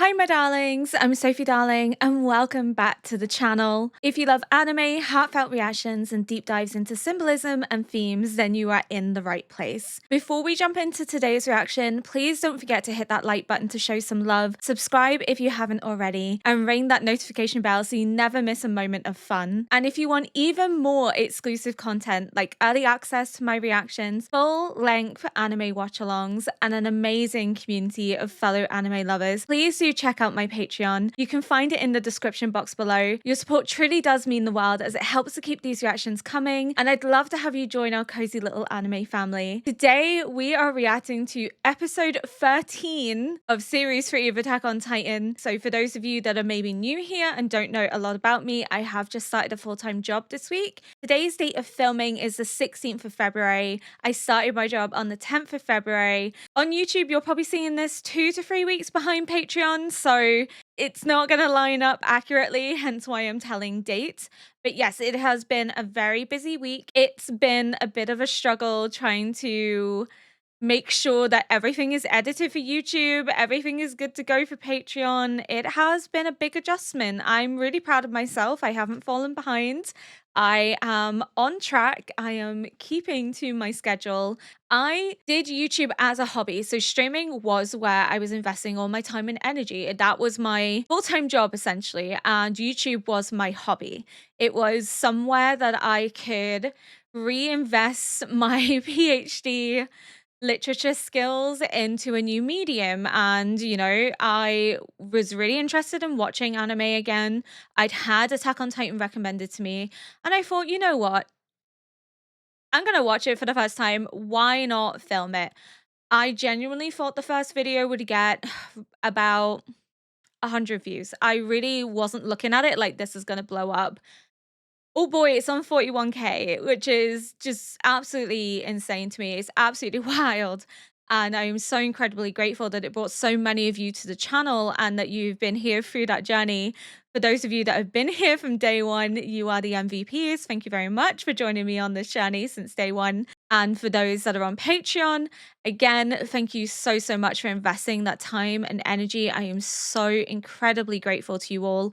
Hi my darlings, I'm Sophie Darling and welcome back to the channel. If you love anime, heartfelt reactions and deep dives into symbolism and themes, then you are in the right place. Before we jump into today's reaction, please don't forget to hit that like button to show some love, subscribe if you haven't already, and ring that notification bell so you never miss a moment of fun. And if you want even more exclusive content like early access to my reactions, full-length anime watch-alongs, and an amazing community of fellow anime lovers, please do check out my Patreon. You can find it in the description box below. Your support truly does mean the world as it helps to keep these reactions coming, and I'd love to have you join our cozy little anime family. Today, we are reacting to episode 13 of series 3 of Attack on Titan. So for those of you that are maybe new here and don't know a lot about me, I have just started a full-time job this week. Today's date of filming is the 16th of February. I started my job on the 10th of February. On YouTube, you're probably seeing this 2 to 3 weeks behind Patreon, so it's not going to line up accurately, hence why I'm telling dates. But yes, it has been a very busy week. It's been a bit of a struggle trying to make sure that everything is edited for YouTube, everything is good to go for Patreon. It has been a big adjustment. I'm really proud of myself. I haven't fallen behind. I am on track. I am keeping to my schedule. I did YouTube as a hobby. So streaming was where I was investing all my time and energy. That was my full-time job essentially. And YouTube was my hobby. It was somewhere that I could reinvest my PhD literature skills into a new medium. And I was really interested in watching anime again. I'd had Attack on Titan recommended to me and I thought, you know what, I'm gonna watch it for the first time. Why not film it? I genuinely thought the first video would get about 100 views. I really wasn't looking at it like this is gonna blow up. Oh boy, it's on 41K, which is just absolutely insane to me. It's absolutely wild. And I am so incredibly grateful that it brought so many of you to the channel and that you've been here through that journey. For those of you that have been here from day one, you are the MVPs. Thank you very much for joining me on this journey since day one. And for those that are on Patreon, again, thank you so, so much for investing that time and energy. I am so incredibly grateful to you all,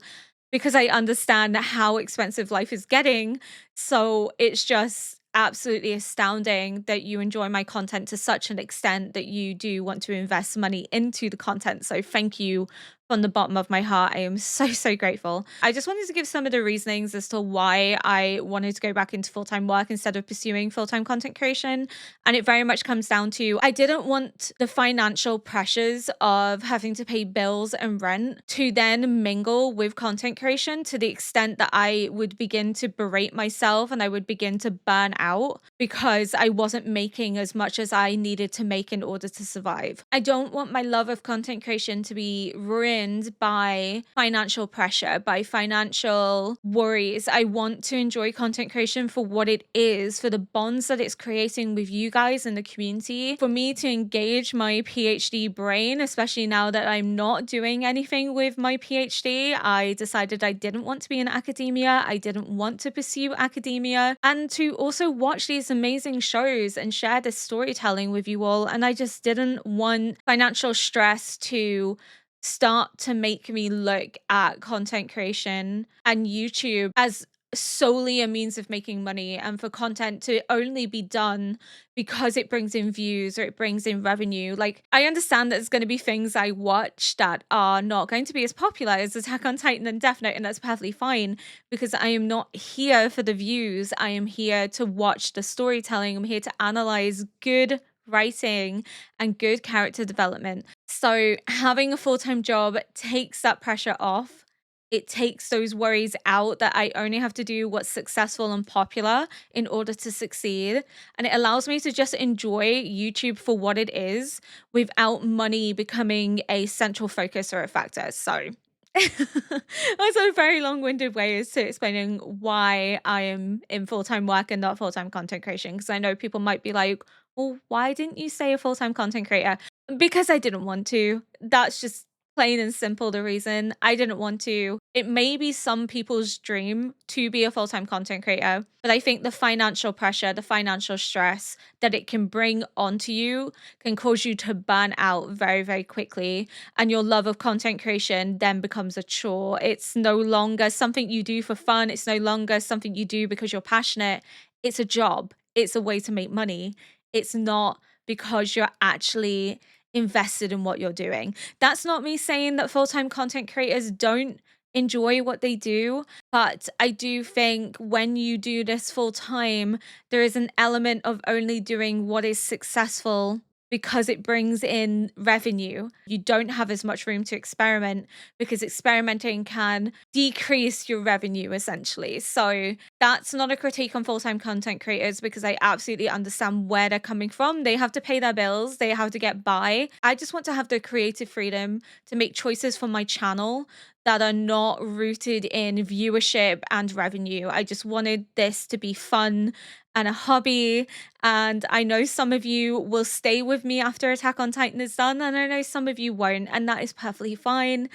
because I understand how expensive life is getting. So it's just absolutely astounding that you enjoy my content to such an extent that you do want to invest money into the content. So thank you from the bottom of my heart. I am so, so grateful. I just wanted to give some of the reasonings as to why I wanted to go back into full-time work instead of pursuing full-time content creation. And it very much comes down to, I didn't want the financial pressures of having to pay bills and rent to then mingle with content creation to the extent that I would begin to berate myself and I would begin to burn out because I wasn't making as much as I needed to make in order to survive. I don't want my love of content creation to be ruined by financial pressure, by financial worries. I want to enjoy content creation for what it is, for the bonds that it's creating with you guys in the community, for me to engage my PhD brain, especially now that I'm not doing anything with my PhD. I decided I didn't want to be in academia. I didn't want to pursue academia, and to also watch these amazing shows and share this storytelling with you all. And I just didn't want financial stress to start to make me look at content creation and YouTube as solely a means of making money, and for content to only be done because it brings in views or it brings in revenue. Like, I understand that there's going to be things I watch that are not going to be as popular as Attack on Titan and Death Note, and that's perfectly fine because I am not here for the views. I am here to watch the storytelling. I'm here to analyze good writing and good character development. So having a full-time job takes that pressure off. It takes those worries out that I only have to do what's successful and popular in order to succeed. And it allows me to just enjoy YouTube for what it is without money becoming a central focus or a factor. So that's a very long-winded way as to explaining why I am in full-time work and not full-time content creation. Because I know people might be like, well, why didn't you say a full-time content creator? Because I didn't want to. That's just plain and simple the reason I didn't want to. It may be some people's dream to be a full-time content creator, but I think the financial pressure, the financial stress that it can bring onto you can cause you to burn out very, very quickly. And your love of content creation then becomes a chore. It's no longer something you do for fun. It's no longer something you do because you're passionate. It's a job. It's a way to make money. It's not because you're actually invested in what you're doing. That's not me saying that full-time content creators don't enjoy what they do, but I do think when you do this full time, there is an element of only doing what is successful because it brings in revenue. You don't have as much room to experiment because experimenting can decrease your revenue essentially. So that's not a critique on full-time content creators because I absolutely understand where they're coming from. They have to pay their bills, they have to get by. I just want to have the creative freedom to make choices for my channel that are not rooted in viewership and revenue. I just wanted this to be fun and a hobby. And I know some of you will stay with me after Attack on Titan is done, and I know some of you won't, and that is perfectly fine.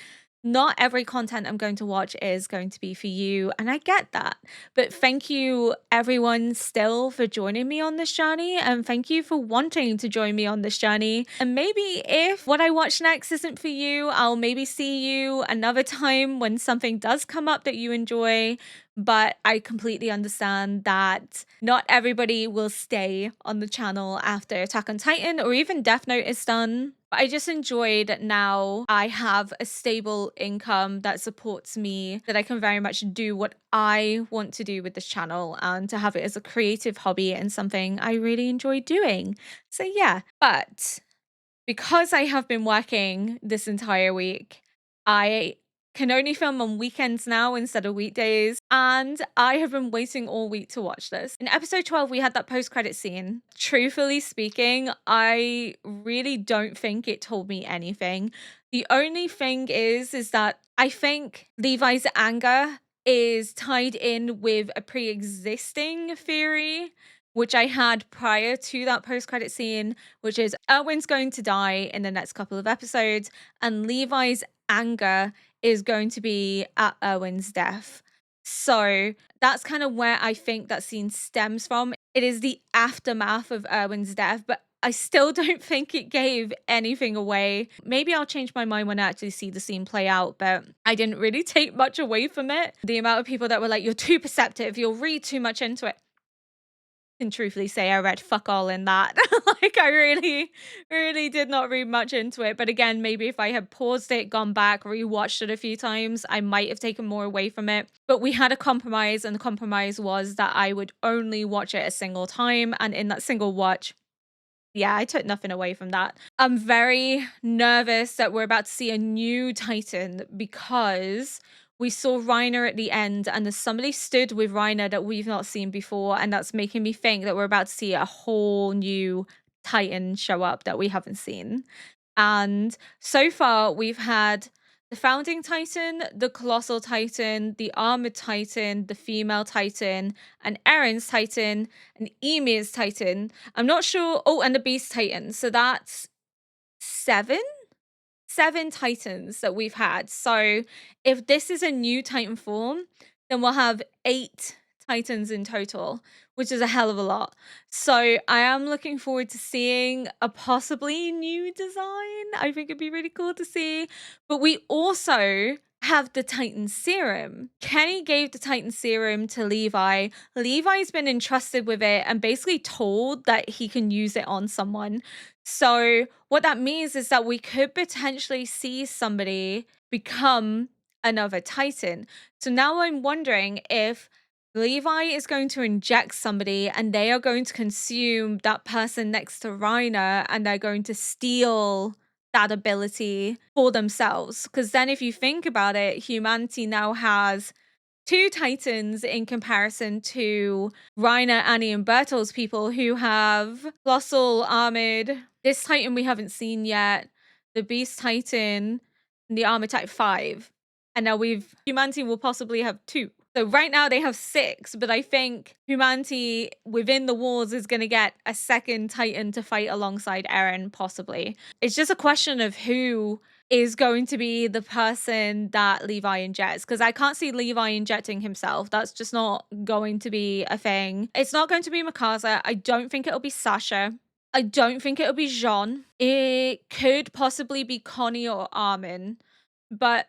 Not every content I'm going to watch is going to be for you, and I get that. But thank you, everyone, still for joining me on this journey, and thank you for wanting to join me on this journey. And maybe if what I watch next isn't for you, I'll maybe see you another time when something does come up that you enjoy. But I completely understand that not everybody will stay on the channel after Attack on Titan or even Death Note is done. But I just enjoyed that now I have a stable income that supports me, that I can very much do what I want to do with this channel and to have it as a creative hobby and something I really enjoy doing. So yeah, but because I have been working this entire week, I can only film on weekends now instead of weekdays, and I have been waiting all week to watch this. In episode 12, we had that post-credit scene. Truthfully speaking, I really don't think it told me anything. The only thing is that I think Levi's anger is tied in with a pre-existing theory which I had prior to that post-credit scene, which is Erwin's going to die in the next couple of episodes, and Levi's anger is going to be at Erwin's death. So that's kind of where I think that scene stems from. It is the aftermath of Erwin's death, but I still don't think it gave anything away. Maybe I'll change my mind when I actually see the scene play out, but I didn't really take much away from it. The amount of people that were like, you're too perceptive, you'll read too much into it. Can truthfully say I read fuck all in that. Like I really did not read much into it. But again, maybe if I had paused it, gone back, rewatched it a few times, I might have taken more away from it. But we had a compromise, and the compromise was that I would only watch it a single time. And in that single watch, yeah, I took nothing away from that. I'm very nervous that we're about to see a new Titan because we saw Reiner at the end, and there's somebody stood with Reiner that we've not seen before, and that's making me think that we're about to see a whole new Titan show up that we haven't seen. And so far, we've had the Founding Titan, the Colossal Titan, the Armored Titan, the Female Titan, and Eren's Titan, and Ymir's Titan. I'm not sure. Oh, and the Beast Titan. So that's seven Titans that we've had. So if this is a new Titan form, then we'll have 8 Titans in total, which is a hell of a lot. So I am looking forward to seeing a possibly new design. I think it'd be really cool to see. But we also have the Titan Serum. Kenny gave the Titan Serum to Levi. Levi's been entrusted with it and basically told that he can use it on someone. So what that means is that we could potentially see somebody become another Titan. So now I'm wondering if Levi is going to inject somebody and they are going to consume that person next to Reiner, and they're going to steal that ability for themselves. Because then if you think about it, humanity now has 2 Titans in comparison to Reiner, Annie, and Bertolt's people who have Colossal, Armored, this Titan we haven't seen yet, the Beast Titan, and the Armored Type 5. And now humanity will possibly have 2. So right now they have 6, but I think humanity within the walls is going to get a second Titan to fight alongside Eren, possibly. It's just a question of who is going to be the person that Levi injects, because I can't see Levi injecting himself. That's just not going to be a thing. It's not going to be Mikasa. I don't think it'll be Sasha. I don't think it'll be Jean. It could possibly be Connie or Armin, but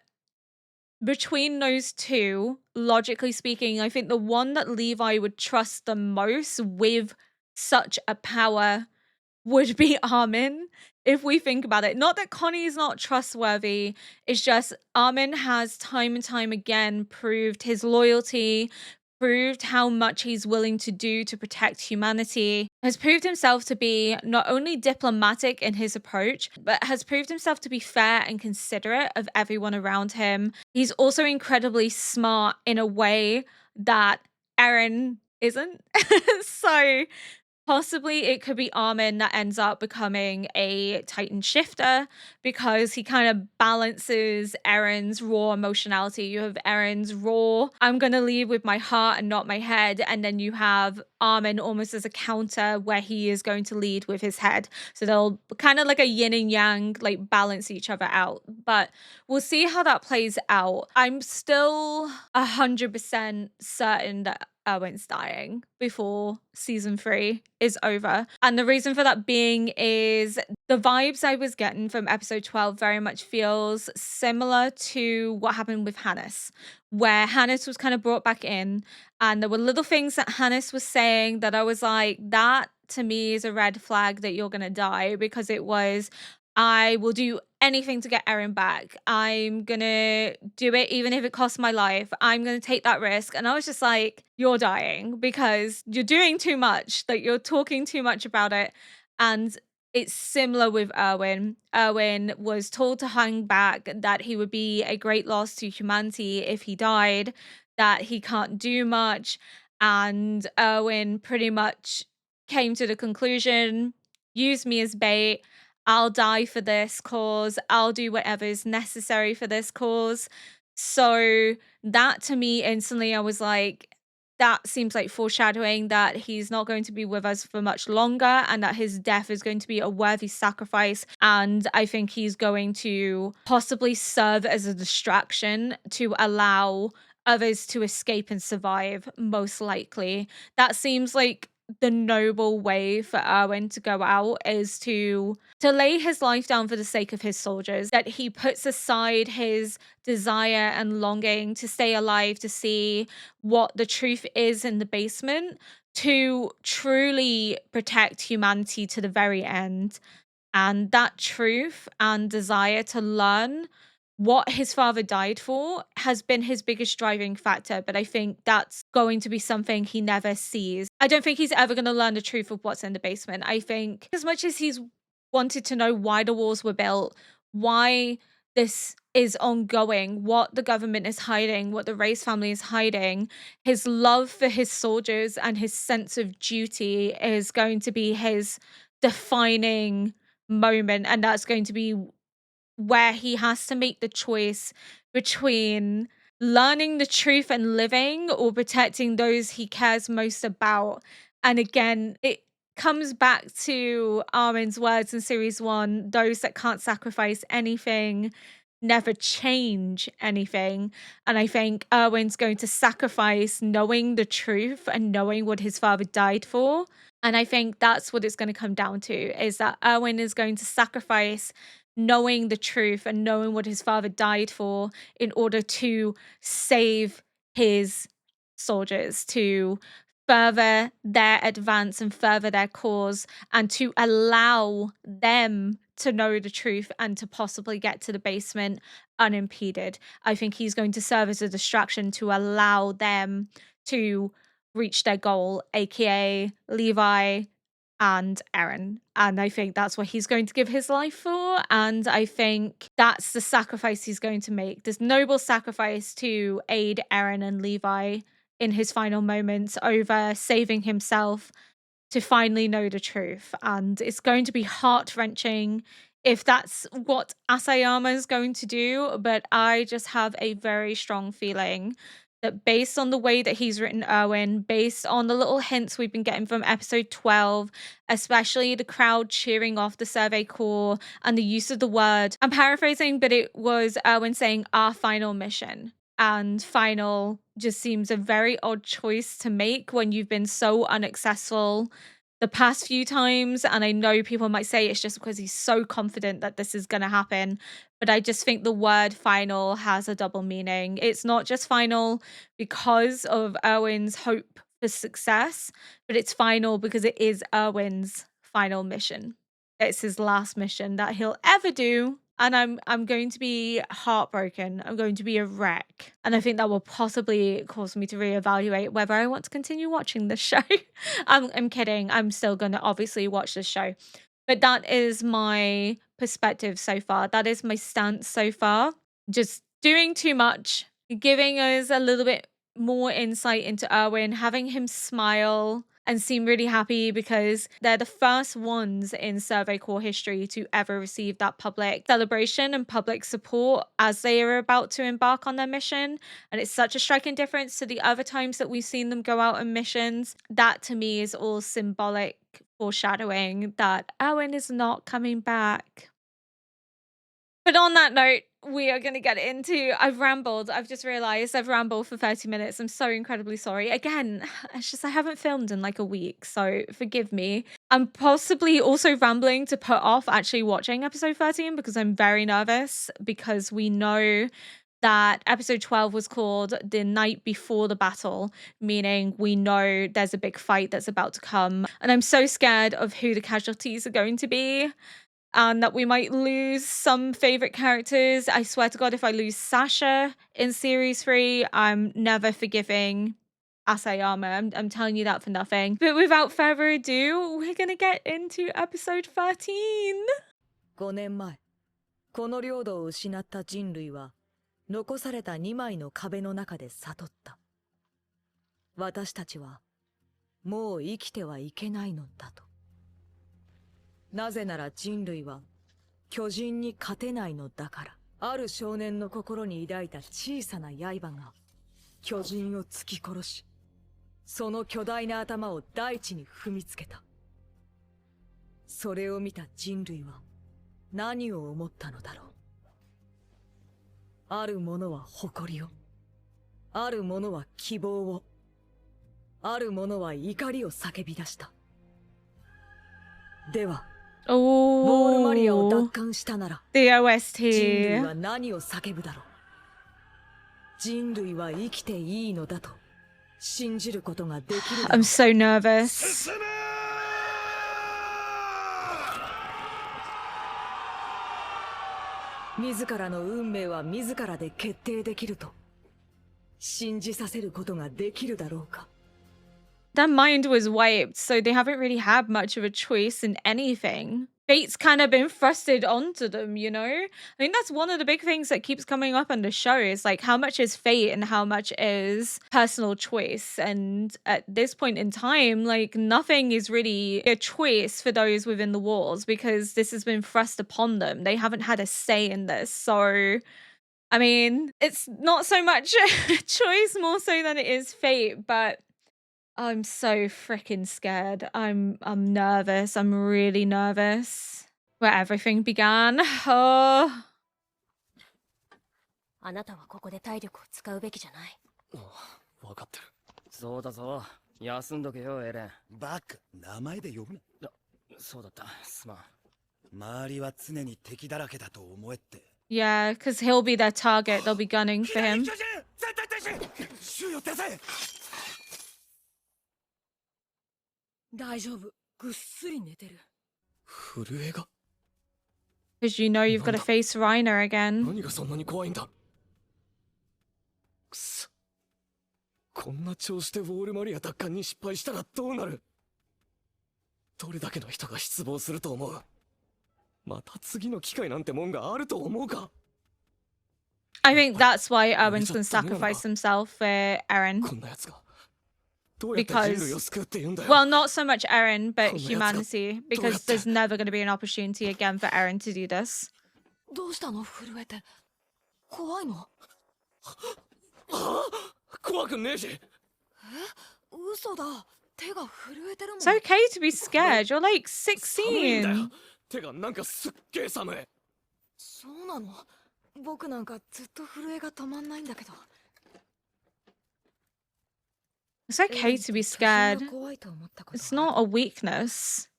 between those two, logically speaking, I think the one that Levi would trust the most with such a power would be Armin, if we think about it. Not that Connie is not trustworthy, it's just Armin has time and time again proved his loyalty, proved how much he's willing to do to protect humanity, has proved himself to be not only diplomatic in his approach, but has proved himself to be fair and considerate of everyone around him. He's also incredibly smart in a way that Eren isn't. So possibly it could be Armin that ends up becoming a Titan shifter, because he kind of balances Eren's raw emotionality. You have Eren's raw, I'm going to lead with my heart and not my head. And then you have Armin almost as a counter, where he is going to lead with his head. So they'll kind of like a yin and yang, like balance each other out. But we'll see how that plays out. I'm still 100% certain that Erwin's dying before season 3 is over. And the reason for that being is the vibes I was getting from episode 12 very much feels similar to what happened with Hannes, where Hannes was kind of brought back in, and there were little things that Hannes was saying that I was like, that to me is a red flag that you're gonna die, because it was, I will do anything to get Eren back. I'm gonna do it even if it costs my life. I'm gonna take that risk. And I was just like, you're dying because you're doing too much. Like, you're talking too much about it. And it's similar with Erwin. Erwin was told to hang back, that he would be a great loss to humanity if he died, that he can't do much. And Erwin pretty much came to the conclusion, use me as bait. I'll die for this cause. I'll do whatever is necessary for this cause. So that to me, instantly, I was like, that seems like foreshadowing that he's not going to be with us for much longer, and that his death is going to be a worthy sacrifice. And I think he's going to possibly serve as a distraction to allow others to escape and survive, most likely. That seems like the noble way for Erwin to go out, is to lay his life down for the sake of his soldiers, that he puts aside his desire and longing to stay alive, to see what the truth is in the basement, to truly protect humanity to the very end. And that truth and desire to learn what his father died for has been his biggest driving factor. But I think that's going to be something he never sees. I don't think he's ever going to learn the truth of what's in the basement. I think as much as he's wanted to know why the walls were built, why this is ongoing, what the government is hiding, what the Race family is hiding, his love for his soldiers and his sense of duty is going to be his defining moment. And that's going to be where he has to make the choice between learning the truth and living, or protecting those he cares most about. And again, it comes back to Armin's words in series 1, those that can't sacrifice anything never change anything. And I think Erwin's going to sacrifice knowing the truth and knowing what his father died for. And I think that's what it's going to come down to, is that Erwin is going to sacrifice knowing the truth and knowing what his father died for, in order to save his soldiers, to further their advance and further their cause, and to allow them to know the truth and to possibly get to the basement unimpeded. I think he's going to serve as a distraction to allow them to reach their goal, aka Levi and Eren. And I think that's what he's going to give his life for. And I think that's the sacrifice he's going to make, this noble sacrifice to aid Eren and Levi in his final moments, over saving himself to finally know the truth. And it's going to be heart-wrenching if that's what Asayama is going to do, but I just have a very strong feeling that based on the way that he's written Erwin, based on the little hints we've been getting from episode 12, especially the crowd cheering off the Survey Corps and the use of the word, I'm paraphrasing, but it was Erwin saying our final mission. And final just seems a very odd choice to make when you've been so unsuccessful the past few times. And I know people might say it's just because he's so confident that this is going to happen. But I just think the word final has a double meaning. It's not just final because of Erwin's hope for success, but it's final because it is Erwin's final mission. It's his last mission that he'll ever do. And I'm going to be heartbroken. I'm going to be a wreck. And I think that will possibly cause me to reevaluate whether I want to continue watching this show. I'm kidding. I'm still going to obviously watch this show. But that is my perspective so far. That is my stance so far. Just doing too much, giving us a little bit more insight into Erwin, having him smile and seem really happy because they're the first ones in Survey Corps history to ever receive that public celebration and public support as they are about to embark on their mission. And it's such a striking difference to the other times that we've seen them go out on missions. That to me is all symbolic foreshadowing that Erwin is not coming back. But on that note, we are going to get into, I've rambled. I've just realized I've rambled for 30 minutes. I'm so incredibly sorry. Again, it's just I haven't filmed in like a week, so forgive me. I'm possibly also rambling to put off actually watching episode 13 because I'm very nervous because we know that episode 12 was called The Night Before the Battle, meaning we know there's a big fight that's about to come. And I'm so scared of who the casualties are going to be and that we might lose some favorite characters. I swear to God, if I lose Sasha in series 3, I'm never forgiving Asayama. I'm telling you that for nothing. But without further ado, we're gonna get into episode 13. 5年前、この領土を失った人類は、残された2枚の壁の中で悟った。私たちは、もう生きてはいけないのだと。なぜなら人類は巨人に勝てないのだから。ある少年の心に抱いた小さな刃が巨人を突き殺し、その巨大な頭を大地に踏みつけた。それを見た人類は何を思ったのだろう。ある者は誇りを、ある者は希望を、ある者は怒りを叫び出した。では、モールマリアを奪還したなら、The OST. 人類は何を叫ぶだろう。人類は生きていいのだと信じることができるだろう。I'm so nervous. 自らの運命は自らで決定できると信じさせることができるだろうか。Their mind was wiped, so they haven't really had much of a choice in anything. Fate's kind of been thrusted onto them, you know? I think that's one of the big things that keeps coming up on the show is like how much is fate and how much is personal choice. And at this point in time, like nothing is really a choice for those within the walls because this has been thrust upon them. They haven't had a say in this. So, I mean, it's not so much a choice more so than it is fate, but I'm so freaking scared. I'm nervous. I'm really nervous. Where everything began. Oh. あなたはここで体力を使うべきじゃない。わかってる。そうだぞ。休んどけよ、エレン。バカ、名前で呼ぶな。そうだった。すまん。周りは常に敵だらけだと思えって。Yeah, because he'll be their target. They'll be gunning for him. 絶対停止！周囲を手伝え！大丈夫。ぐっすり寝てる。震えが。Because you know you've got to face Reiner again. 何がそんなに怖いんだ。くそ。こんな調子でウォールマリア奪還に失敗したらどうなる。どれだけの人が失望すると思う。また次の機会なんてもんがあると思うか。I think that's why Erwin's going to sacrifice himself for Eren. こんな奴が。Because, well, not so much Eren, but humanity, because there's never going to be an opportunity again for Eren to do this. どうしたの？震えて。怖いの？こ怖くねえし。嘘だ。手が震えてるもん。 It's okay to be scared. You're like 寒いんだよ。 16. 手がなんかすっげえ寒い。そうなの。僕なんかずっと震えが止まんないんだけど。 It's okay to be 巨人が scared. 怖いと思ったこと It's は not a weakness.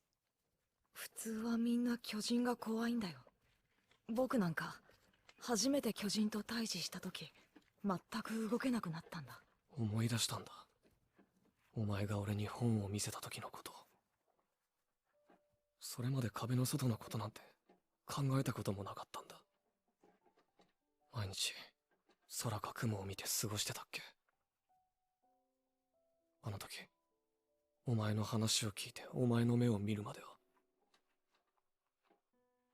普通はみんな巨人が怖いんだよ。僕なんか初めて巨人と対峙した時全く動けなくなったんだ。思い出したんだ。お前が俺に本を見せた時のこと。それまで壁の外のことなんて考えたこともなかったんだ。毎日空か雲を見て過ごしてたっけ。あの時お前の話を聞いてお前の目を見るまでは、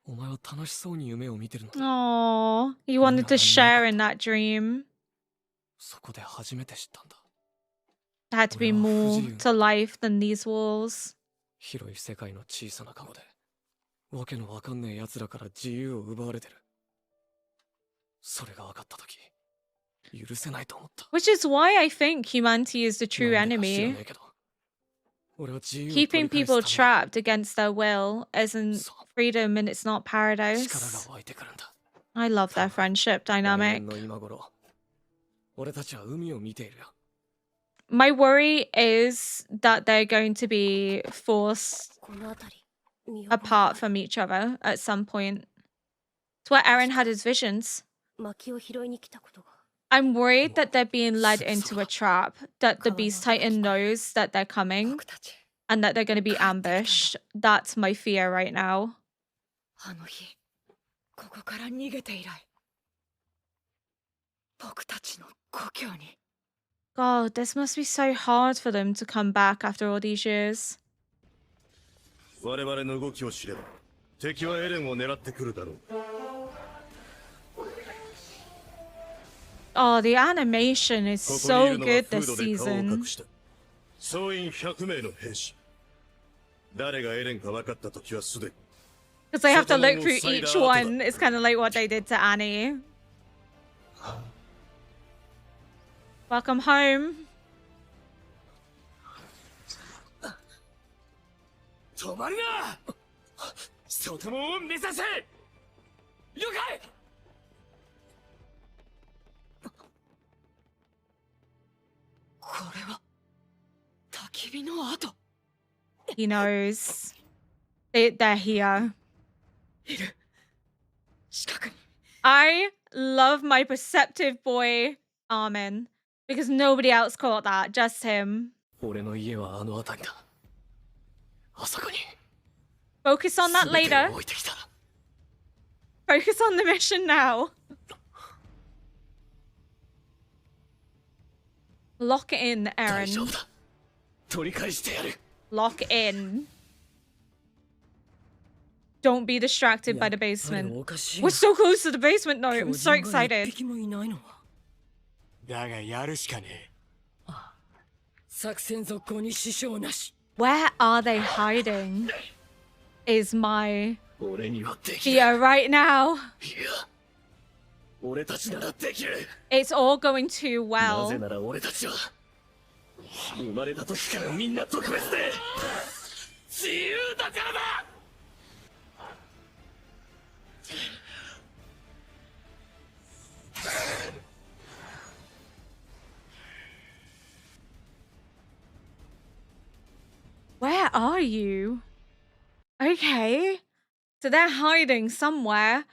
お前は楽しそうに夢を見てるのだ。 Oh, you wanted to share in that dream. そこで初めて知ったんだ。 There had to be more to life than these walls. 広い世界の小さなカゴでわけのわかんねえ奴らから自由を奪われてる。それが分かった時許せないと思った。 Which is why I think humanity is the true なんでか知ら enemy. ねえけど、俺は自由を Keeping 取り返 people すため trapped against their will isn't freedom and it's not 力が paradise. 湧いてくるんだ。 I love their friendship 来年 dynamic. の今頃俺たちは海を見ているよ。 My worry is that they're going to be forced この辺り見覚え apart from each other at some point. It's where Eren had his visions. 薪を拾いに来たことが I'm worried that they're being led into a trap, that the Beast Titan knows that they're coming 僕たち and that they're going to be ambushed. That's my fear right now. あの日ここから逃げて以来僕たちの故郷に。 God, this must be so hard for them to come back after all these years. 我々の動きを知れば敵はエレンを狙ってくるだろう。 Oh, the animation is ここにい so るのは good フー this ドで顔を season. 隠した総員100名の兵士。誰がエレンか分かった時はすでに Because they have to look through each one. It's kind of like what they did to Annie. Welcome home. 止まるな。外門を目指せ。了解。 これは焚き火の跡。 He knows. They're here. いる。近くに。 I love my perceptive boy, Armin. Because nobody else caught that. Just him. 俺の家はあの辺りだ。あそこに Focus on that 全て later. を置いてきた。 Focus on the mission now. Lock in, 大丈 Eren. 夫だ。取り返してやる。 Lock in. Don't be distracted by the basement. We're so close to the basement though. I'm so excited. 敵もいないのは。だがやるしかねえ。作戦続行に支障なし。 Where are they hiding? Is my 俺にはできる。 fear right now. いや、俺たちならできる。 It's all going too なぜ well. なら俺たちは生まれた時からみんな特別で自由だからだ。 Where are you? Okay. So they're hiding somewhere.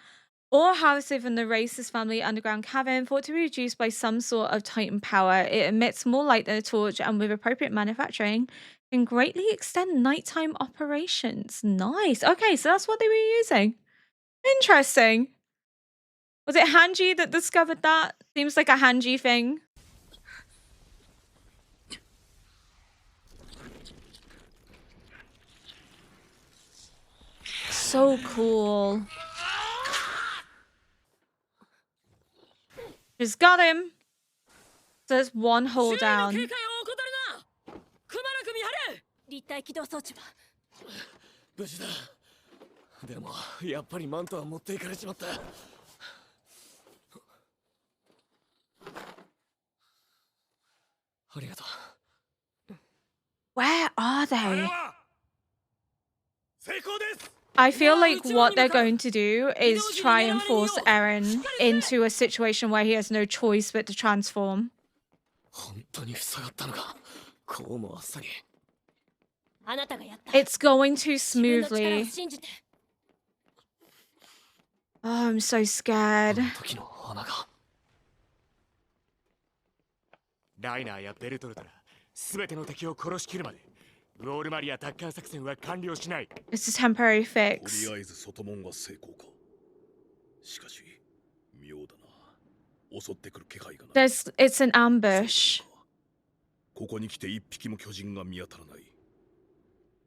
Or housed within the racist family underground cavern, thought to be reduced by some sort of Titan power. It emits more light than a torch, and with appropriate manufacturing, can greatly extend nighttime operations. Nice. Okay, so that's what they were using. Interesting. Was it Hanji that discovered that? Seems like a Hanji thing. So cool. Just got him. So there's one hold down. 立体起動装置は無事だ。でもやっぱりマントは持っていかれちまった。ありがとう。 Where are あれ they? は成功です。 I feel like what they're going to do is try and force Eren into a situation where he has no choice but to transform. 本当に塞がったのか。こうもあっさり。あなたがやった It's going too 自分の力を smoothly. 信じて Oh, I'm so あ scared. の時の花が。ライナーやベルトルトら全ての敵を殺しきるまでウォールマリア奪還作戦は完了しない。 It's a temporary と fix. りあえず外門が成功か。しかし妙だな。襲ってくる気配がない。 It's an ambush. ここに来て一匹も巨人が見当たらない。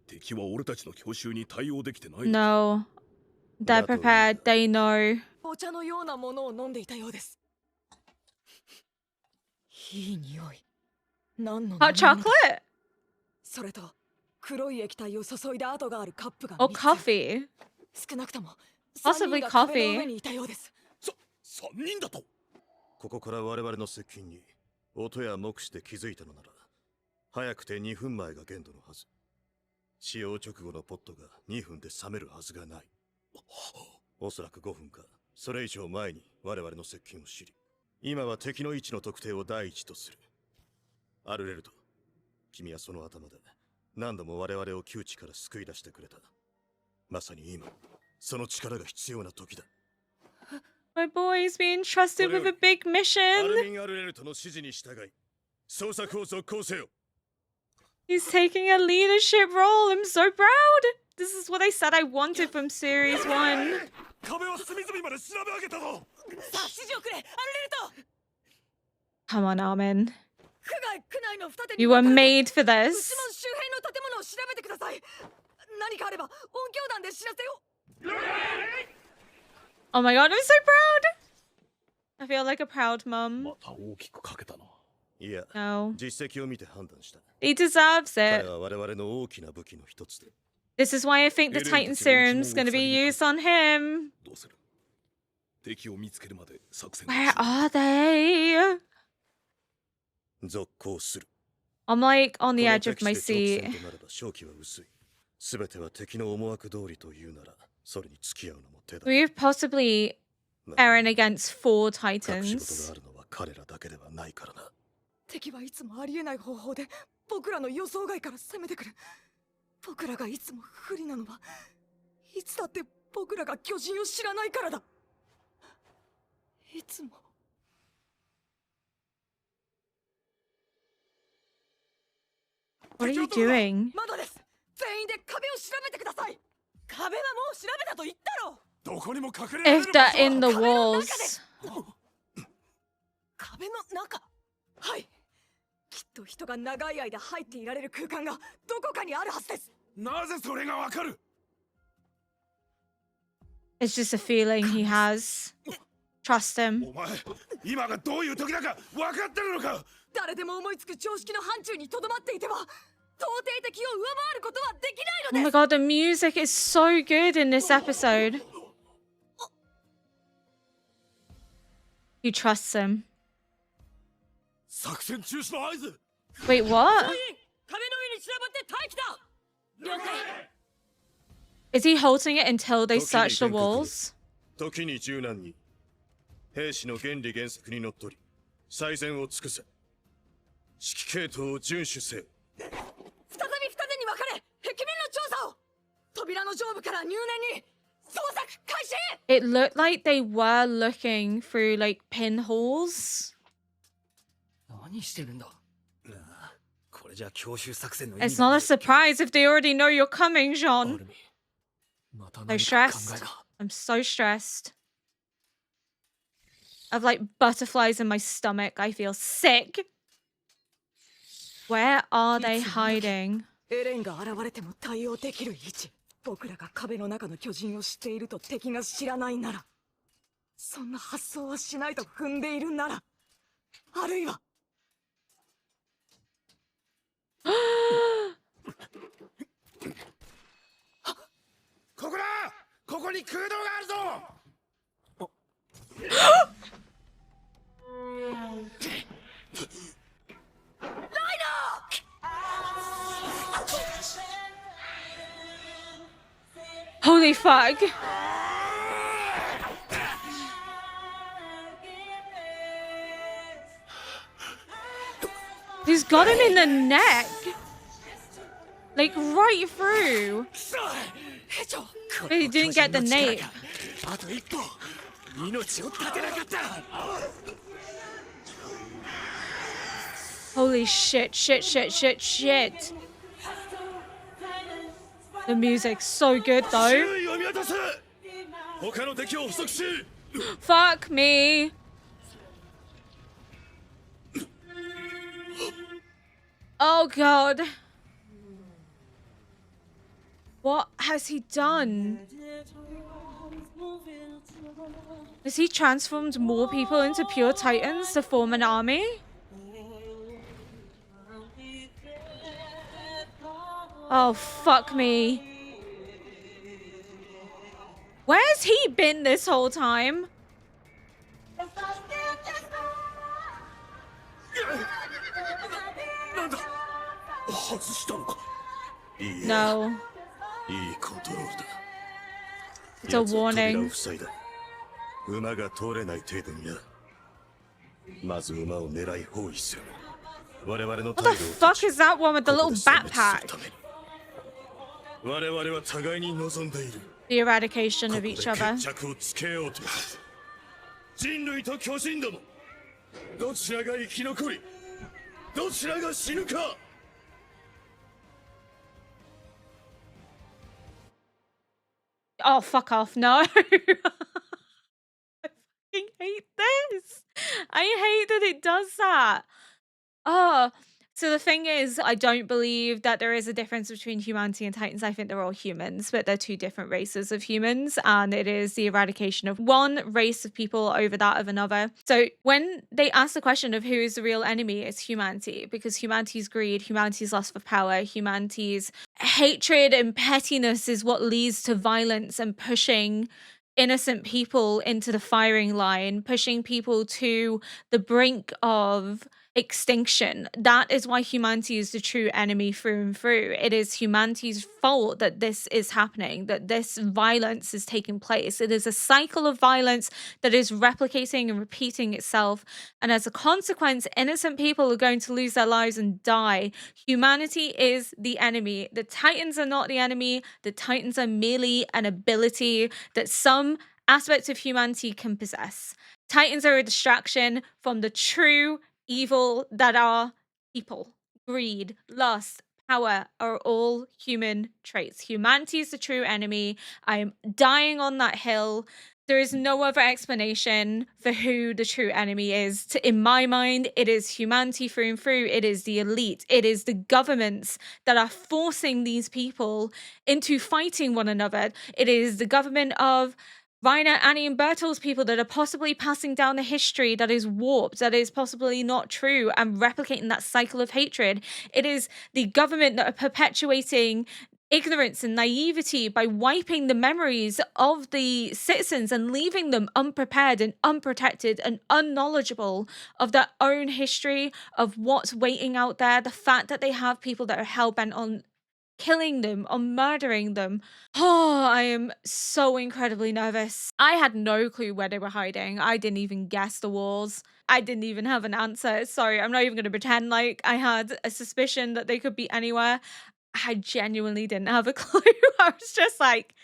敵は俺たちの強襲に対応できてない。 No. They're prepared. They know. お茶のようなものを飲んでいたようです。いい匂い。何の Hot 飲み物だ chocolate? それと黒い液体を注いだ跡があるカップが Or 3つ。 coffee? 少なくとも Possibly 3人が壁 coffee. の上にいたようです。三人だと。ここから我々の接近に音や目視で気づいたのなら早くて2分前が限度のはず。使用直後のポットが2分で冷めるはずがない。おそらく5分かそれ以上前に我々の接近を知り、今は敵の位置の特定を第一とする。アルレルト、君はその頭で何度も我々を窮地から救い出してくれた。まさに今その力が必要な時だ。 My boy's being trusted with a big アル mission. ミン・アルレルトの指示に従い捜索を続行せよ。 He's taking a leadership role. I'm so proud. This is what I said I wanted from series 1. 壁を隅々まで調べ上げたぞ。さあ指示をくれ、アルレルト。 Come on, Armin. 区内の二手に You were 分かれ made for て this. うちの周辺の建物を調べてください。何かあれば音響弾で知らせよ。 Oh my god, I'm so proud. I feel like a proud mum. また大きくかけたな。いや、 No. 実績を見て判断した。 He deserves 彼 it. は我々の大きな武器の一つで。 This is why I think the Titan Serum's going to be used on him. どうする？敵を見つけるまで作戦。 Where are they? 続行する。 I'm like on こ the の edge of 敵 my 地で seat. 長期戦となれば勝機は薄い。すべては敵の思惑通りというなら、それに付き合うのも手だ。 We've possibly まあ Eren against 4隠し事 Titans. があるのは彼らだけではないからな。敵はいつもありえない方法で僕らの予想外から攻めてくる。僕らがいつも不利なのはいつだって僕らが巨人を知らないからだ。いつも。 What are you doing? まだです。全員で壁を調べてください。壁はもう調べたと言ったろ。どこにも隠れられ If る they're in the walls. 壁の中。はい。きっと人が長い間入っていられる空間がどこかにあるはずです。なぜそれがわかる？ It's just a feeling he has. Trust him. お前、今がどういう時だか分かってるのか？誰でも思いつく常識の範疇にとどまっていては到底敵を上回ることはでき Oh ない my のです。 god, the music is so good in this episode. He trusts him. 作戦中止の合図。 Wait, what? 壁の上に散らばって待機だ。了解。 Is he holding it until they search the walls? 時に柔軟に兵士の原理原則にのっとり最善を尽くせ。指揮系統を遵守せよ。再び二手に分かれ壁面の調査を。扉の上部から入念に捜索開始。 It looked like they were looking through like pinholes. 何してるんだ。これじゃ強襲作戦の意 It's 味が not な a い。 surprise if they already know you're coming, ア Jean. ルミン、また So 何か考 stressed. えが。 I'm so stressed. I've like butterflies in my stomach. I feel sick. Where are they hiding? エレンが現れても対応できる位置。僕らが壁の中の巨人を知っていると敵が知らないなら、そんな発想はしないと踏んでいるなら、あるいはここだ！ここに空洞があるぞ！ ラ Holy fuck. He's got him in the neck. Like right through. But he didn't get the nape. Holy shit, shit, shit, shit, shit. The music's so good though. Fuck me. Oh god. What has he done? Has he transformed more people into pure titans to form an army? Oh, fuck me. Where's he been this whole time? No. It's a warning. What the fuck is that one with the little backpack? The eradication of each other. Oh, fuck off. No. I fucking hate this. I hate that it does that. Oh, so the thing is, I don't believe that there is a difference between humanity and titans. I think they're all humans, but they're two different races of humans, and it is the eradication of one race of people over that of another. So when they ask the question of who is the real enemy, it's humanity, because humanity's greed, humanity's lust for power, humanity's hatred and pettiness is what leads to violence and pushing innocent people into the firing line, pushing people to the brink of extinction. That is why humanity is the true enemy through and through. It is humanity's fault that this is happening, that this violence is taking place. It is a cycle of violence that is replicating and repeating itself. And as a consequence, innocent people are going to lose their lives and die. Humanity is the enemy. The titans are not the enemy. The titans are merely an ability that some aspects of humanity can possess. Titans are a distraction from the true evil that are people. Greed, lust, power are all human traits. Humanity is the true enemy. I am dying on that hill. There is no other explanation for who the true enemy is. In my mind, it is humanity through and through. It is the elite. It is the governments that are forcing these people into fighting one another. It is the government of Reiner, Annie, and Bertolt's people that are possibly passing down a history that is warped, that is possibly not true, and replicating that cycle of hatred. It is the government that are perpetuating ignorance and naivety by wiping the memories of the citizens and leaving them unprepared and unprotected and unknowledgeable of their own history, of what's waiting out there, the fact that they have people that are hell-bent on killing them, on murdering them. Oh, I am so incredibly nervous. I had no clue where they were hiding. I didn't even guess the walls. I didn't even have an answer. Sorry, I'm not even going to pretend like I had a suspicion that they could be anywhere. I genuinely didn't have a clue. I was just like,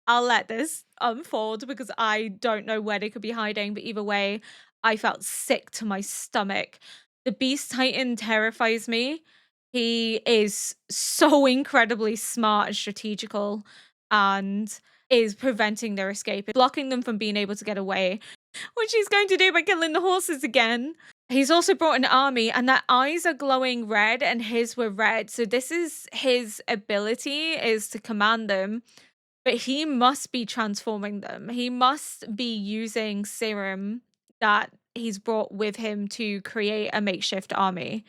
I'll let this unfold because I don't know where they could be hiding. But either way, I felt sick to my stomach. The Beast Titan terrifies me. He is so incredibly smart and strategical and is preventing their escape, blocking them from being able to get away, which he's going to do by killing the horses again. He's also brought an army and their eyes are glowing red and his were red. So this is his ability, is to command them, but he must be transforming them. He must be using serum that he's brought with him to create a makeshift army.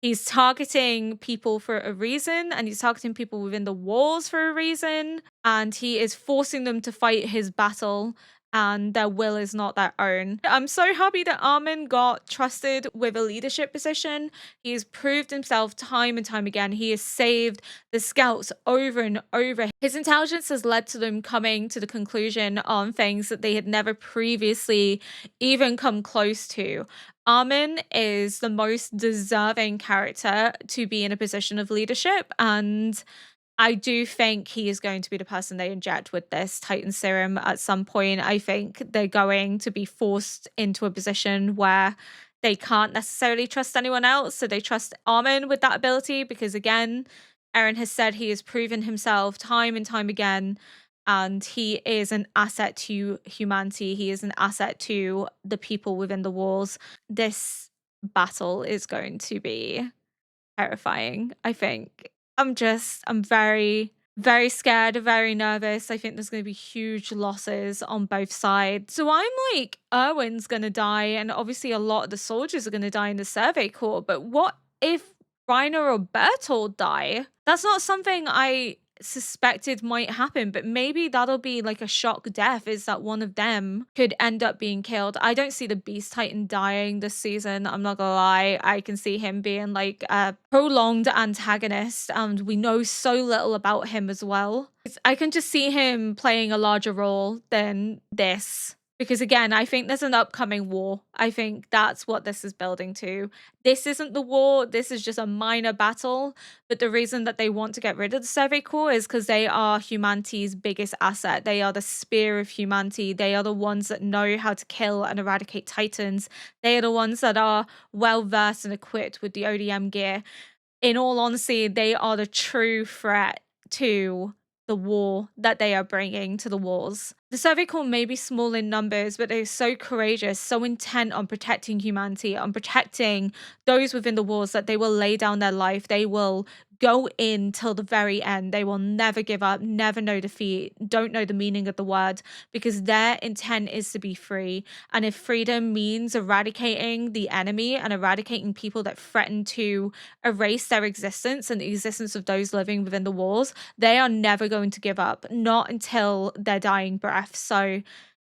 He's targeting people for a reason, and he's targeting people within the walls for a reason, and he is forcing them to fight his battle and their will is not their own. I'm so happy that Armin got trusted with a leadership position. He has proved himself time and time again. He has saved the scouts over and over. His intelligence has led to them coming to the conclusion on things that they had never previously even come close to. Armin is the most deserving character to be in a position of leadership, and I do think he is going to be the person they inject with this Titan serum at some point. I think they're going to be forced into a position where they can't necessarily trust anyone else. So they trust Armin with that ability because, again, Eren has said he has proven himself time and time again. And he is an asset to humanity. He is an asset to the people within the walls. This battle is going to be terrifying, I think. I'm very, very scared, very nervous. I think there's going to be huge losses on both sides. So I'm like, Erwin's going to die, and obviously a lot of the soldiers are going to die in the Survey Corps. But what if Reiner or Bertold die? That's not something I suspected might happen, but maybe that'll be like a shock death, is that one of them could end up being killed. I don't see the Beast Titan dying this season, I'm not gonna lie. I can see him being like a prolonged antagonist, and we know so little about him as well. I can just see him playing a larger role than this. Because again, I think there's an upcoming war. I think that's what this is building to. This isn't the war. This is just a minor battle. But the reason that they want to get rid of the Survey Corps is because they are humanity's biggest asset. They are the spear of humanity. They are the ones that know how to kill and eradicate Titans. They are the ones that are well versed and equipped with the ODM gear. In all honesty, they are the true threat to the war that they are bringing to the walls. The Survey Corps may be small in numbers, but they're so courageous, so intent on protecting humanity, on protecting those within the walls, that they will lay down their life. They will go in till the very end. They will never give up, never know defeat, don't know the meaning of the word, because their intent is to be free. And if freedom means eradicating the enemy and eradicating people that threaten to erase their existence and the existence of those living within the walls, they are never going to give up, not until their dying breath. So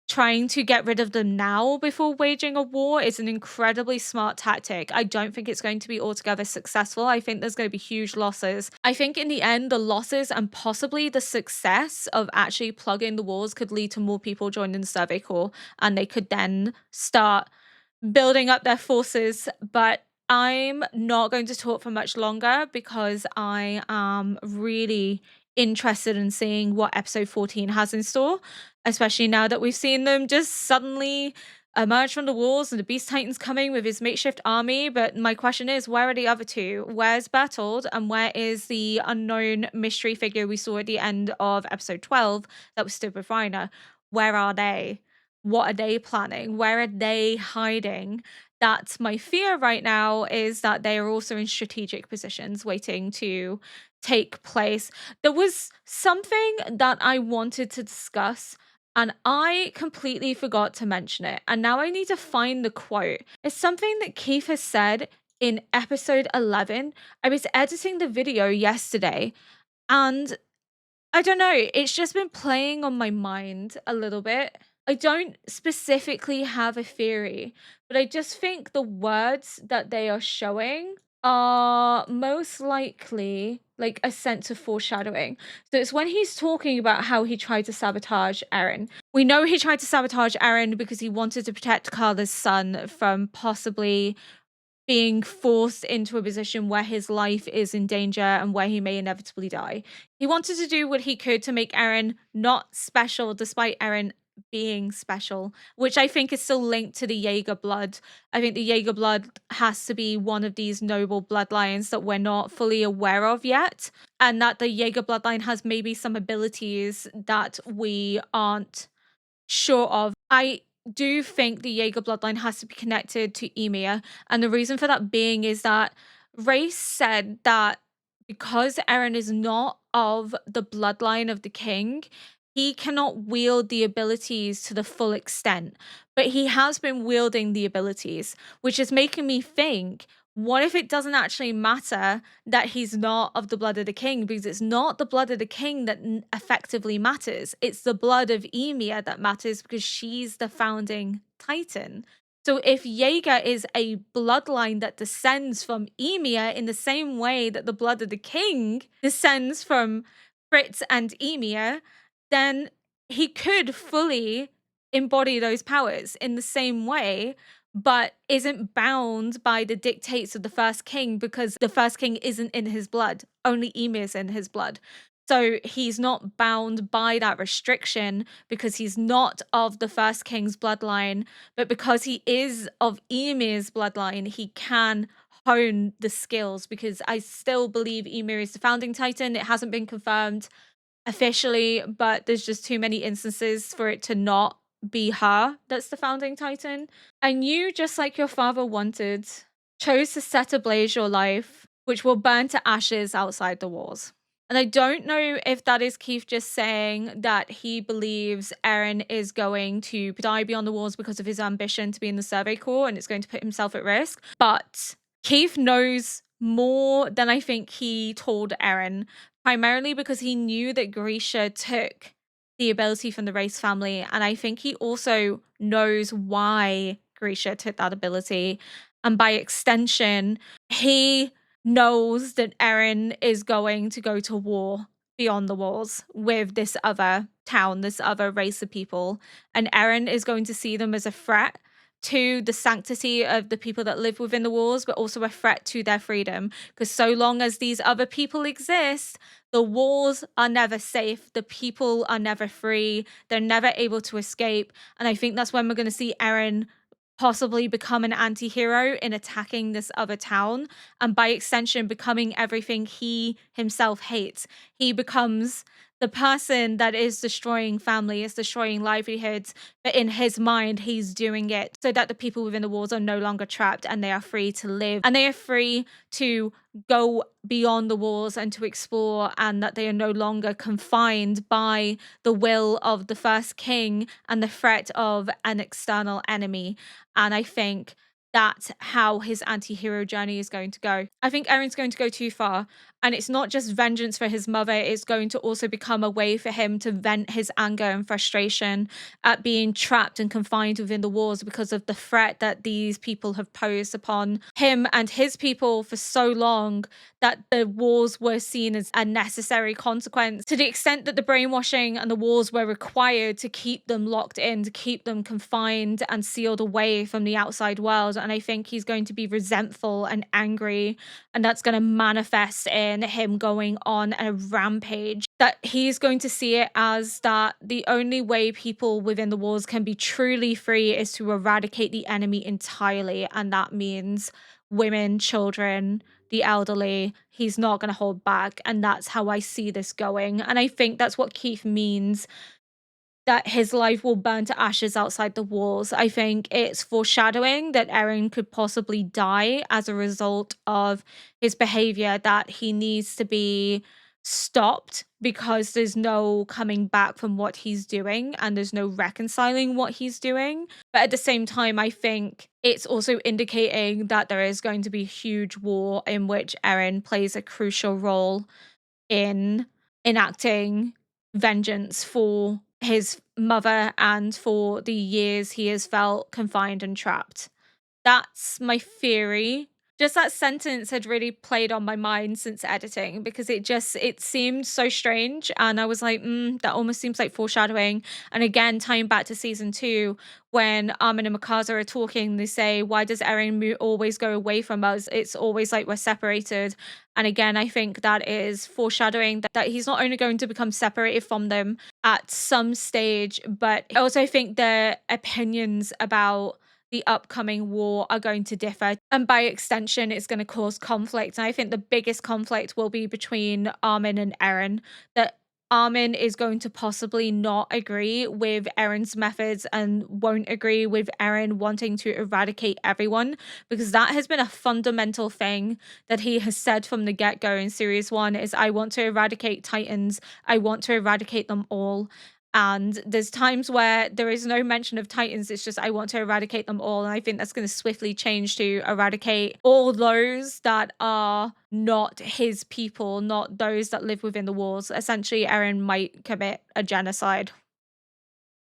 trying to get rid of them now before waging a war is an incredibly smart tactic. I don't think it's going to be altogether successful. I think there's going to be huge losses. I think in the end, the losses and possibly the success of actually plugging the walls could lead to more people joining the Survey Corps, and they could then start building up their forces. But I'm not going to talk for much longer because I am really interested in seeing what episode 14 has in store, especially now that we've seen them just suddenly emerge from the walls and the Beast Titan's coming with his makeshift army. But my question is, where are the other two? Where's Bertold, and where is the unknown mystery figure we saw at the end of episode 12 that was stood with Reiner? Where are they? What are they planning? Where are they hiding? That's my fear right now, is that they are also in strategic positions waiting to take place. There was something that I wanted to discuss and I completely forgot to mention it. And now I need to find the quote. It's something that Keith has said in episode 11. I was editing the video yesterday and I don't know, it's just been playing on my mind a little bit. I don't specifically have a theory, but I just think the words that they are showing are most likely like a sense of foreshadowing. So it's when he's talking about how he tried to sabotage Eren. We know he tried to sabotage Eren because he wanted to protect Carla's son from possibly being forced into a position where his life is in danger and where he may inevitably die. He wanted to do what he could to make Eren not special, despite Eren being special, which I think is still linked to the Jaeger blood. I think the Jaeger blood has to be one of these noble bloodlines that we're not fully aware of yet, and that the Jaeger bloodline has maybe some abilities that we aren't sure of. I do think the Jaeger bloodline has to be connected to Ymir, and the reason for that being is that Race said that because Eren is not of the bloodline of the king, he cannot wield the abilities to the full extent, but he has been wielding the abilities, which is making me think, what if it doesn't actually matter that he's not of the blood of the king? Because it's not the blood of the king that effectively matters. It's the blood of Ymir that matters because she's the founding titan. So if Jaeger is a bloodline that descends from Ymir in the same way that the blood of the king descends from Fritz and Ymir, then he could fully embody those powers in the same way, but isn't bound by the dictates of the first king because the first king isn't in his blood. Only Ymir's in his blood. So he's not bound by that restriction because he's not of the first king's bloodline, but because he is of Ymir's bloodline, he can hone the skills, because I still believe Ymir is the founding titan. It hasn't been confirmed officially, but there's just too many instances for it to not be her that's the founding titan. And you, just like your father wanted, chose to set ablaze your life, which will burn to ashes outside the walls. And I don't know if that is Keith just saying that he believes Eren is going to die beyond the walls because of his ambition to be in the Survey Corps and it's going to put himself at risk. But Keith knows more than I think he told Eren, primarily because he knew that Grisha took the ability from the race family. And I think he also knows why Grisha took that ability. And by extension, he knows that Eren is going to go to war beyond the walls with this other town, this other race of people. And Eren is going to see them as a threat to the sanctity of the people that live within the walls, but also a threat to their freedom. Because so long as these other people exist, the walls are never safe. The people are never free. They're never able to escape. And I think that's when we're going to see Eren possibly become an anti-hero in attacking this other town, and by extension becoming everything he himself hates. He becomes the person that is destroying families, destroying livelihoods, but in his mind he's doing it so that the people within the walls are no longer trapped and they are free to live and they are free to go beyond the walls and to explore, and that they are no longer confined by the will of the first king and the threat of an external enemy. And I think that's how his anti-hero journey is going to go. I think Eren's going to go too far, and it's not just vengeance for his mother, it's going to also become a way for him to vent his anger and frustration at being trapped and confined within the walls because of the threat that these people have posed upon him and his people for so long, that the walls were seen as a necessary consequence, to the extent that the brainwashing and the walls were required to keep them locked in, to keep them confined and sealed away from the outside world. And I think he's going to be resentful and angry, and that's going to manifest in him going on a rampage. That he's going to see it as that the only way people within the walls can be truly free is to eradicate the enemy entirely, and that means women, children, the elderly. He's not going to hold back, and that's how I see this going. And I think that's what Keith means, that his life will burn to ashes outside the walls. I think it's foreshadowing that Eren could possibly die as a result of his behavior, that he needs to be stopped because there's no coming back from what he's doing and there's no reconciling what he's doing. But at the same time, I think it's also indicating that there is going to be a huge war in which Eren plays a crucial role in enacting vengeance for his mother and for the years he has felt confined and trapped. That's my theory. Just that sentence had really played on my mind since editing, because it seemed so strange, and I was like, that almost seems like foreshadowing. And again, tying back to season 2, when Armin and Mikasa are talking, they say, why does Eren always go away from us? It's always like we're separated. And again, I think that is foreshadowing that he's not only going to become separated from them at some stage, but I also think their opinions about the upcoming war are going to differ, and by extension it's going to cause conflict. And I think the biggest conflict will be between Armin and Eren, that Armin is going to possibly not agree with Eren's methods and won't agree with Eren wanting to eradicate everyone, because that has been a fundamental thing that he has said from the get-go in series 1, is I want to eradicate Titans, I want to eradicate them all. And there's times where there is no mention of Titans. It's just, I want to eradicate them all. And I think that's going to swiftly change to eradicate all those that are not his people, not those that live within the walls. Essentially, Eren might commit a genocide.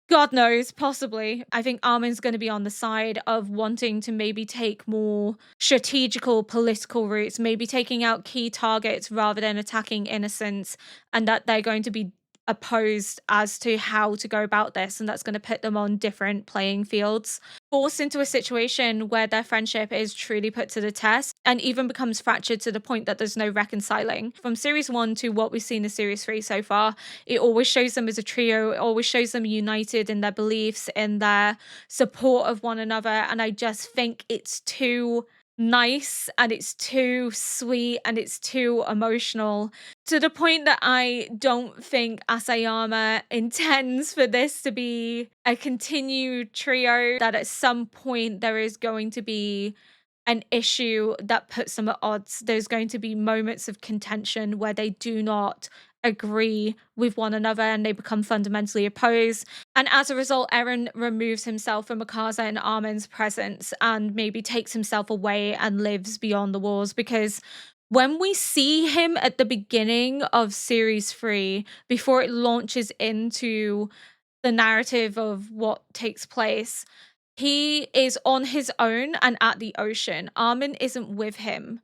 God knows, possibly. I think Armin's going to be on the side of wanting to maybe take more strategical political routes, maybe taking out key targets rather than attacking innocents, and that they're going to be opposed as to how to go about this, and that's going to put them on different playing fields, forced into a situation where their friendship is truly put to the test and even becomes fractured to the point that there's no reconciling. From series 1 to what we've seen in series 3 so far, it always shows them as a trio. It always shows them united in their beliefs, in their support of one another. And I just think it's too nice and it's too sweet and it's too emotional to the point that I don't think Asayama intends for this to be a continued trio, that at some point there is going to be an issue that puts them at odds. There's going to be moments of contention where they do not agree with one another and they become fundamentally opposed. And as a result, Eren removes himself from Mikasa and Armin's presence and maybe takes himself away and lives beyond the walls. Because when we see him at the beginning of series 3, before it launches into the narrative of what takes place, he is on his own and at the ocean. Armin isn't with him.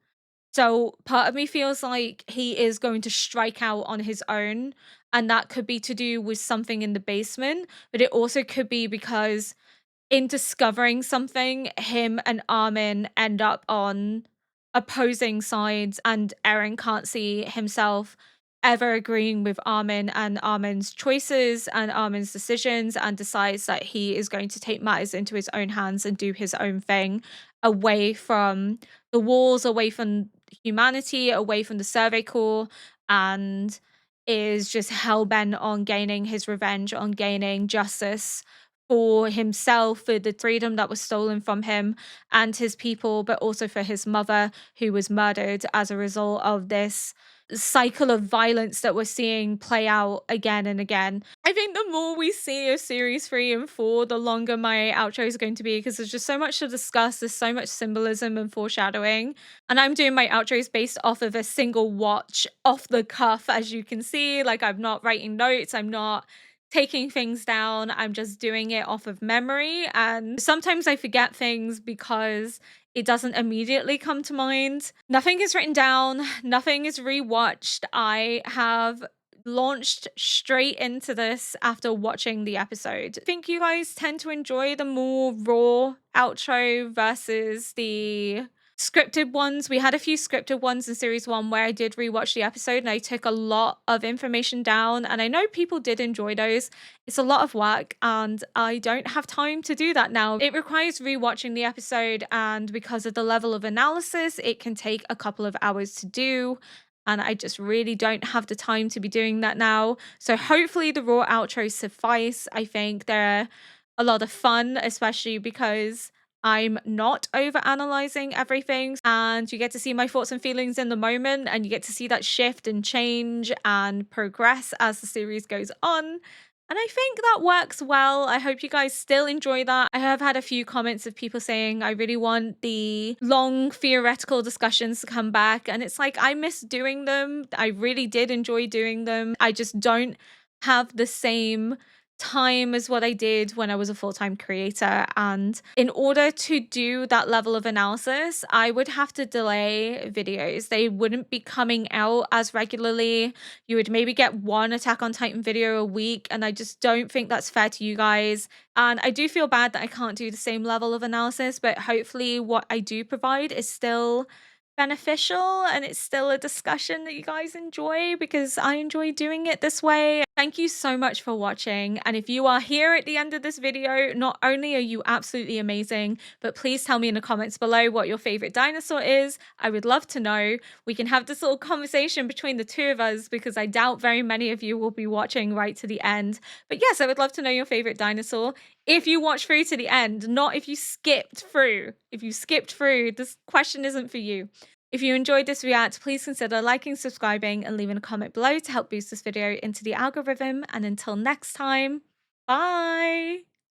So part of me feels like he is going to strike out on his own, and that could be to do with something in the basement, but it also could be because in discovering something, him and Armin end up on opposing sides, and Eren can't see himself ever agreeing with Armin and Armin's choices and Armin's decisions, and decides that he is going to take matters into his own hands and do his own thing away from the walls, away from humanity, away from the Survey Corps, and is just hell-bent on gaining his revenge, on gaining justice for himself, for the freedom that was stolen from him and his people, but also for his mother, who was murdered as a result of this cycle of violence that we're seeing play out again and again. I think the more we see of series 3 and 4, the longer my outro is going to be, because there's just so much to discuss. There's so much symbolism and foreshadowing. And I'm doing my outros based off of a single watch, off the cuff, as you can see. Like, I'm not writing notes. I'm not taking things down. I'm just doing it off of memory. And sometimes I forget things because it doesn't immediately come to mind. Nothing is written down. Nothing is rewatched. I have launched straight into this after watching the episode. I think you guys tend to enjoy the more raw outro versus the scripted ones. We had a few scripted ones in series 1 where I did rewatch the episode and I took a lot of information down, and I know people did enjoy those. It's a lot of work and I don't have time to do that now. It requires rewatching the episode, and because of the level of analysis, it can take a couple of hours to do, and I just really don't have the time to be doing that now. So hopefully the raw outros suffice. I think they're a lot of fun, especially because I'm not over analyzing everything, and you get to see my thoughts and feelings in the moment, and you get to see that shift and change and progress as the series goes on. And I think that works well. I hope you guys still enjoy that. I have had a few comments of people saying I really want the long theoretical discussions to come back, and it's like, I miss doing them. I really did enjoy doing them. I just don't have the same time as what I did when I was a full-time creator, and in order to do that level of analysis, I would have to delay videos. They wouldn't be coming out as regularly. You would maybe get one Attack on Titan video a week, and I just don't think that's fair to you guys. And I do feel bad that I can't do the same level of analysis, but hopefully what I do provide is still beneficial and it's still a discussion that you guys enjoy, because I enjoy doing it this way. Thank you so much for watching, and if you are here at the end of this video, not only are you absolutely amazing, but please tell me in the comments below what your favorite dinosaur is. I would love to know. We can have this little conversation between the two of us, because I doubt very many of you will be watching right to the end. But yes, I would love to know your favorite dinosaur. If you watch through to the end, not if you skipped through. If you skipped through, this question isn't for you. If you enjoyed this react, please consider liking, subscribing, and leaving a comment below to help boost this video into the algorithm. And until next time, bye!